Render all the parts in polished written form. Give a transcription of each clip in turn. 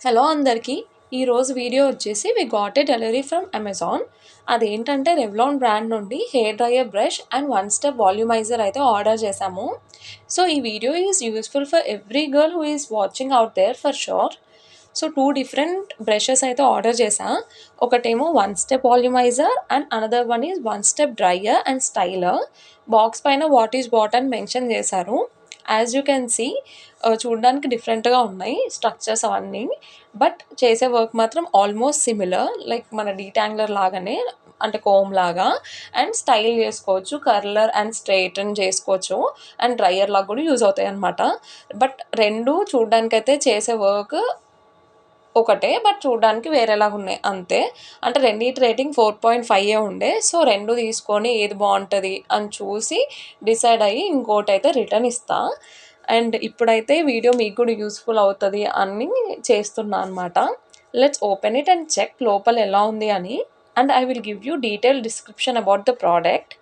Hello అందరికీ. ఈరోజు video వచ్చేసి we got a delivery from Amazon. అదేంటంటే రెవ్లాన్ బ్రాండ్ నుండి hair dryer brush and 1 step volumizer అయితే ఆర్డర్ చేశాము. సో ఈ video is useful for every girl who is watching out there for sure. So 2 different brushes అయితే order చేశా. ఒకటేమో 1 step volumizer and another one is 1 step dryer and styler. Box పైన what is what అని mention చేశారు. As you can see చూడడానికి డిఫరెంట్గా ఉన్నాయి structures అవన్నీ, బట్ చేసే వర్క్ మాత్రం ఆల్మోస్ట్ సిమిలర్, లైక్ మన డీటాంగ్లర్ లాగానే, అంటే కోమ్ లాగా. అండ్ స్టైల్ చేసుకోవచ్చు, కర్లర్ అండ్ స్ట్రైటన్ చేసుకోవచ్చు, అండ్ డ్రయర్ లాగా కూడా యూజ్ అవుతాయి అనమాట. బట్ రెండు చూడడానికైతే చేసే వర్క్ ఒకటే, బట్ చూడడానికి వేరేలాగా ఉన్నాయి అంతే. అంటే రెండిటి రేటింగ్ 4.5 ఉండే. సో రెండు తీసుకొని ఏది బాగుంటుంది అని చూసి డిసైడ్ అయ్యి ఇంకోటి అయితే రిటర్న్ ఇస్తా. అండ్ ఇప్పుడైతే వీడియో మీకు కూడా యూస్ఫుల్ అవుతుంది అని చేస్తున్నా అనమాట. Let's open it and check లోపల ఎలా ఉంది అని. And I will give you detail description about the product.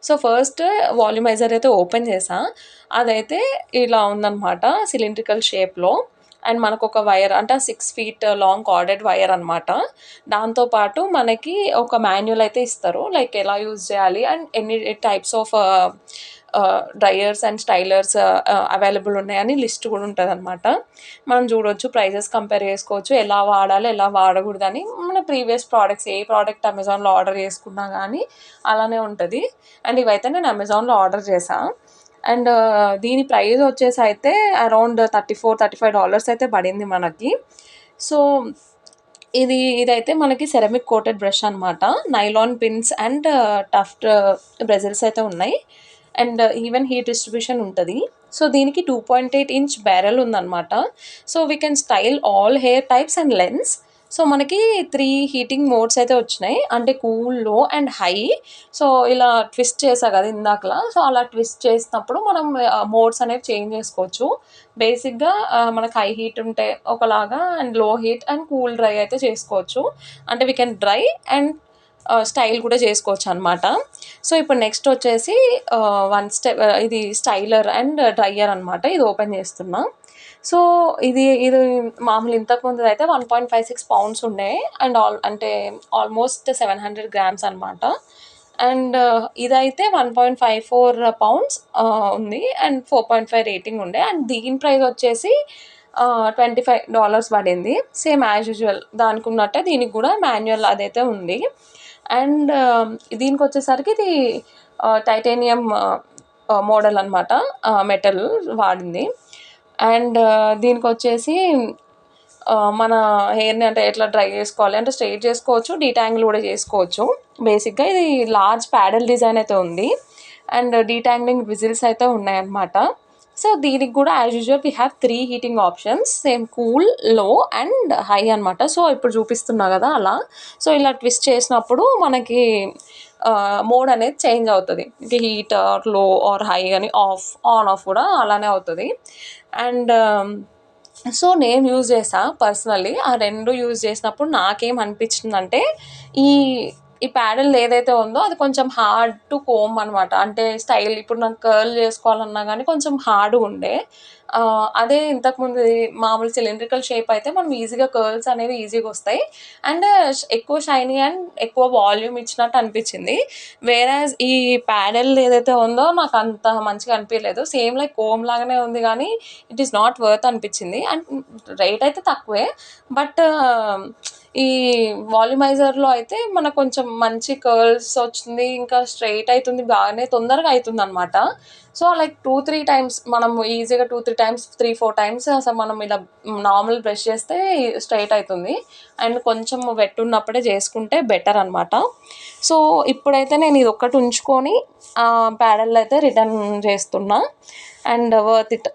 So first volumizer అయితే ఓపెన్ చేసా. అదైతే ఇలా ఉందన్నమాట, సిలిండ్రికల్ షేప్లో. అండ్ మనకు ఒక వైర్ అంటే 6 feet లాంగ్ కార్డెడ్ వైర్ అనమాట. దాంతోపాటు మనకి ఒక మాన్యువల్ అయితే ఇస్తారు, లైక్ ఎలా యూజ్ చేయాలి అండ్ ఎన్ని types of dryers and stylers available ఉన్నాయని లిస్ట్ కూడా ఉంటుంది అనమాట. మనం చూడవచ్చు, ప్రైజెస్ కంపేర్ చేసుకోవచ్చు, ఎలా వాడాలి ఎలా వాడకూడదని. మన ప్రీవియస్ ప్రోడక్ట్స్ ఏ ప్రోడక్ట్ అమెజాన్లో ఆర్డర్ చేసుకున్నా కానీ అలానే ఉంటుంది. అండ్ ఇవైతే నేను అమెజాన్లో ఆర్డర్ చేశాను. అండ్ దీని ప్రైస్ వచ్చేసి అయితే అరౌండ్ $34-35 అయితే పడింది మనకి. సో ఇదైతే మనకి సెరమిక్ కోటెడ్ బ్రష్ అనమాట. నైలాన్ పిన్స్ అండ్ టఫ్ట్ బ్రెజిల్స్ అయితే ఉన్నాయి. అండ్ ఈవెన్ హీట్ డిస్ట్రిబ్యూషన్ ఉంటుంది. సో దీనికి 2.8 inch బ్యారెల్ ఉందన్నమాట. So we can style all hair types and lens. So మనకి 3 హీటింగ్ మోడ్స్ అయితే వచ్చినాయి, అంటే కూల్, లో అండ్ హై. సో ఇలా ట్విస్ట్ చేసా కదా ఇందాకలా, సో అలా ట్విస్ట్ చేసినప్పుడు మనం మోడ్స్ అనేవి చేంజ్ చేసుకోవచ్చు. బేసిక్గా మనకు హై హీట్ ఉంటే ఒకలాగా, అండ్ లో హీట్ అండ్ కూల్ డ్రై అయితే చేసుకోవచ్చు. అంటే we can dry and style కూడా చేసుకోవచ్చు అనమాట. సో ఇప్పుడు నెక్స్ట్ వచ్చేసి 1 స్టెప్, ఇది స్టైలర్ అండ్ డ్రయర్ అనమాట. ఇది ఓపెన్ చేస్తున్నా. సో ఇది మామూలు ఇంతకుముందు అయితే 1.56 pounds ఉండే, అండ్ అంటే ఆల్మోస్ట్ 700 grams అనమాట. అండ్ ఇదైతే 1.54 pounds ఉంది, అండ్ 4.5 రేటింగ్ ఉండే. అండ్ దీని ప్రైస్ వచ్చేసి $25 పడింది. సేమ్ యాజ్ యూజువల్ దానికి ఉన్నట్టే దీనికి కూడా మాన్యువల్ అదైతే ఉంది. అండ్ దీనికి వచ్చేసరికి ఇది టైటానియం మోడల్ అనమాట, మెటల్ వాడింది. అండ్ దీనికి వచ్చేసి మన హెయిర్ని అంటే ఎట్లా డ్రై చేసుకోవాలి అంటే స్ట్రైట్ చేసుకోవచ్చు, డీటాంగిల్ కూడా చేసుకోవచ్చు. బేసిక్గా ఇది లార్జ్ ప్యాడల్ డిజైన్ అయితే ఉంది, అండ్ డీటాంగ్లింగ్ విజిల్స్ అయితే ఉన్నాయన్నమాట. సో దీనికి కూడా as usual we have 3 heating options, same cool, లో అండ్ హై అనమాట. సో ఇప్పుడు చూపిస్తున్నా కదా అలా. సో ఇలా ట్విస్ట్ చేసినప్పుడు మనకి మోడ్ అనేది చేంజ్ అవుతుంది, హీట్ ఆర్ లో ఆర్ హై అని, ఆన్ ఆఫ్ కూడా అలానే అవుతుంది. అండ్ సో నేను యూజ్ చేసా పర్సనల్లీ. ఆ రెండు యూజ్ చేసినప్పుడు నాకేం అనిపించిందంటే, ఈ ఈ ప్యాడల్ ఏదైతే ఉందో అది కొంచెం హార్డ్ టు కోమ్ అనమాట. అంటే స్టైల్ ఇప్పుడు నాకు కర్ల్ చేసుకోవాలన్నా కానీ కొంచెం హార్డ్గా ఉండే. అదే ఇంతకుముందు మామూలు సిలిండ్రికల్ షేప్ అయితే మనం ఈజీగా కర్ల్స్ అనేవి ఈజీగా వస్తాయి, అండ్ ఎక్కువ షైనీ అండ్ ఎక్కువ వాల్యూమ్ ఇచ్చినట్టు అనిపించింది. వేరేజ్ ఈ ప్యాడల్ ఏదైతే ఉందో నాకు అంత మంచిగా అనిపించలేదు. సేమ్ లైక్ కోమ్ లాగానే ఉంది కానీ ఇట్ ఈస్ నాట్ వర్త్ అనిపించింది. అండ్ రేట్ అయితే తక్కువే, బట్ ఈ వాల్యూమైజర్లో అయితే మనకు కొంచెం మంచి కర్ల్స్ వచ్చింది, ఇంకా స్ట్రైట్ అవుతుంది, బాగానే తొందరగా అవుతుంది అనమాట. సో లైక్ 2-3 times మనం ఈజీగా 2-3 times 3-4 times అసలు మనం ఇలా నార్మల్ బ్రష్ చేస్తే స్ట్రైట్ అవుతుంది. అండ్ కొంచెం వెట్ ఉన్నప్పుడే చేసుకుంటే బెటర్ అనమాట. సో ఇప్పుడైతే నేను ఇది ఒక్కటి ఉంచుకొని ప్యాడల్ అయితే రిటర్న్ చేస్తున్నా. And worth it.